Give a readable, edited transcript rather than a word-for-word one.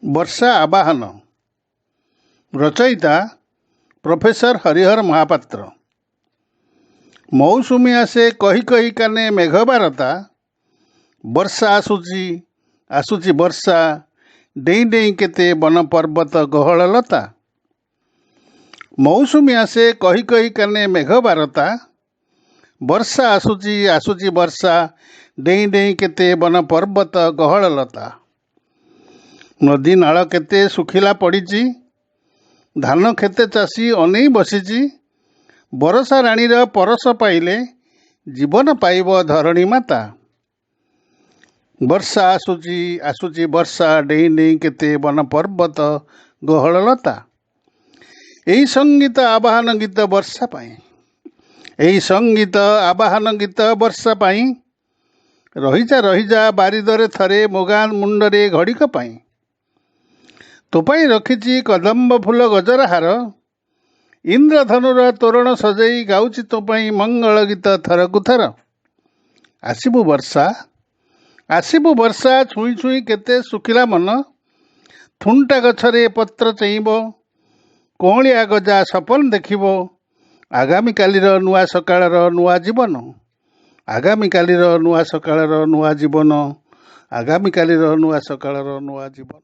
ବର୍ଷା ଆବାହନ ରଚୟିତା ପ୍ରଫେସର ହରିହର ମହାପାତ୍ର। ମୌସୁମୀ ଆସେ କହି କହି କାନେ ମେଘ ବାରତା, ବର୍ଷା ଆସୁଛି ଆସୁଛି ବର୍ଷା, ଡେଇଁ ଡେଇଁ କେତେ ବନ ପର୍ବତ ଗହଳ ଲତା। ମୌସୁମୀ ଆସେ କହି କହି କାନେ ମେଘ ବାରତା, ବର୍ଷା ଆସୁଛି ଆସୁଛି ବର୍ଷା, ଡେଇଁ ଡେଇଁ କେତେ ବନ ପର୍ବତ ଗହଳ ଲତା। ନଦୀ ନାଳ କେତେ ଶୁଖିଲା ପଡ଼ିଛି, ଧାନ କ୍ଷେତେ ଚାଷୀ ଅନେଇ ବସିଛି, ବରଷା ରାଣୀର ପରଶ ପାଇଲେ ଜୀବନ ପାଇବ ଧରଣୀ ମାତା। ବର୍ଷା ଆସୁଛି ଆସୁଛି ବର୍ଷା, ଡେଇଁ ଡେଇଁ କେତେ ବନ ପର୍ବତ ଗହଳ ଲତା। ଏହି ସଙ୍ଗୀତ ଆବାହନ ଗୀତ ବର୍ଷା ପାଇଁ, ଏହି ସଙ୍ଗୀତ ଆବାହନ ଗୀତ ବର୍ଷା ପାଇଁ। ରହିଯା ରହିଯା ବାରିଦରେ ଥରେ ମୋଗା ମୁଣ୍ଡରେ ଘଡ଼ିକ ପାଇଁ। ତୋ ପାଇଁ ରଖିଛି କଦମ୍ବ ଫୁଲ ଗଜରା ହାର, ଇନ୍ଦ୍ରଧନୁର ତୋରଣ ସଜେଇ ଗାଉଛି ତୋ ପାଇଁ ମଙ୍ଗଳ ଗୀତ ଥରକୁ ଥର। ଆସିବୁ ବର୍ଷା ଆସିବୁ ବର୍ଷା, ଛୁଇଁ ଛୁଇଁ କେତେ ଶୁଖିଲା ମନ, ଥୁଣ୍ଟା ଗଛରେ ପତ୍ର ଚେଇଁବ, କଅଁଳିଆ ଗଜା ସପନ ଦେଖିବ। ଆଗାମୀକାଲିର ନୂଆ ସକାଳର ନୂଆ ଜୀବନ, ଆଗାମୀକାଲିର ନୂଆ ସକାଳର ନୂଆ ଜୀବନ, ଆଗାମୀକାଲିର ନୂଆ ସକାଳର ନୂଆ ଜୀବନ।